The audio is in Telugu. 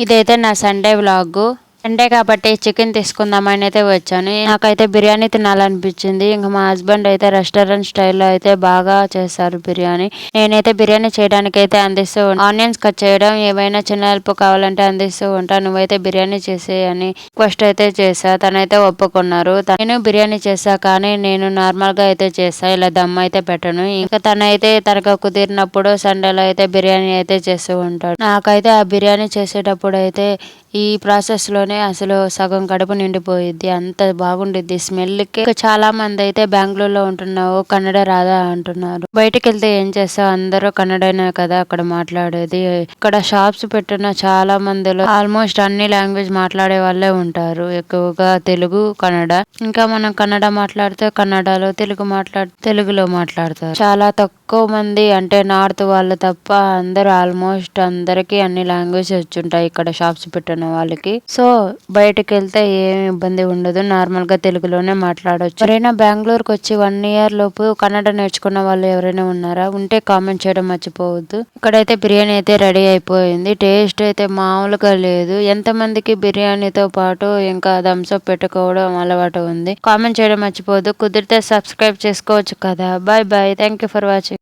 ఇదైతే నా సండే వ్లాగ్. సండే కాబట్టి చికెన్ తీసుకుందామని అయితే వచ్చాను. నాకైతే బిర్యానీ తినాలనిపించింది. ఇంకా మా హస్బెండ్ అయితే రెస్టారెంట్ స్టైల్లో అయితే బాగా చేస్తారు బిర్యానీ. నేనైతే బిర్యానీ చేయడానికి అయితే అందిస్తూ ఆనియన్స్ కట్ చేయడం, ఏవైనా చిన్న హెల్ప్ కావాలంటే అందిస్తూ ఉంటాను. నువ్వైతే బిర్యానీ చేసే అని రిక్వెస్ట్ అయితే చేసా. తనైతే ఒప్పుకున్నారు. నేను బిర్యానీ చేసా, కానీ నేను నార్మల్ గా అయితే చేసా, ఇలా దమ్ అయితే పెట్టను. ఇంకా తనైతే తనకు కుదిరినప్పుడు సండేలో అయితే బిర్యానీ అయితే చేస్తూ ఉంటాడు. నాకైతే ఆ బిర్యానీ చేసేటప్పుడు అయితే ఈ ప్రాసెస్ లోనే అసలు సగం కడుపు నిండిపోయిద్ది. అంత బాగుండిద్ది స్మెల్కి. చాలా మంది అయితే బెంగళూరులో ఉంటున్నావు, కన్నడ రాదా అంటున్నారు. బయటికి వెళ్తే ఏం చేస్తావు, అందరూ కన్నడనే కదా అక్కడ మాట్లాడేది. ఇక్కడ షాప్స్ పెట్టిన చాలా మందిలో ఆల్మోస్ట్ అన్ని లాంగ్వేజ్ మాట్లాడే వాళ్ళే ఉంటారు. ఎక్కువగా తెలుగు, కన్నడ. ఇంకా మనం కన్నడ మాట్లాడితే కన్నడలో, తెలుగులో మాట్లాడతారు. చాలా తక్కువ మంది, అంటే నార్త్ వాళ్ళు తప్ప అందరూ ఆల్మోస్ట్ అందరికి అన్ని లాంగ్వేజ్ వచ్చుంటాయి ఇక్కడ షాప్స్ పెట్టిన వాళ్ళకి. సో బయటకు వెళ్తే ఏమి ఇబ్బంది ఉండదు, నార్మల్ గా తెలుగులోనే మాట్లాడొచ్చు. ఎవరైనా బెంగళూరుకి వచ్చి 1 year లోపు కన్నడ నేర్చుకున్న వాళ్ళు ఎవరైనా ఉన్నారా? ఉంటే కామెంట్ చేయడం మర్చిపోవద్దు. ఇక్కడైతే బిర్యానీ అయితే రెడీ అయిపోయింది. టేస్ట్ అయితే మామూలుగా లేదు. ఎంతమందికి బిర్యానీతో పాటు ఇంకా థమ్స్అప్ పెట్టుకోవడం అలవాటు ఉంది? కామెంట్ చేయడం మర్చిపోవద్దు. కుదిరితే సబ్స్క్రైబ్ చేసుకోవచ్చు కదా. Bye bye. Thank you for watching.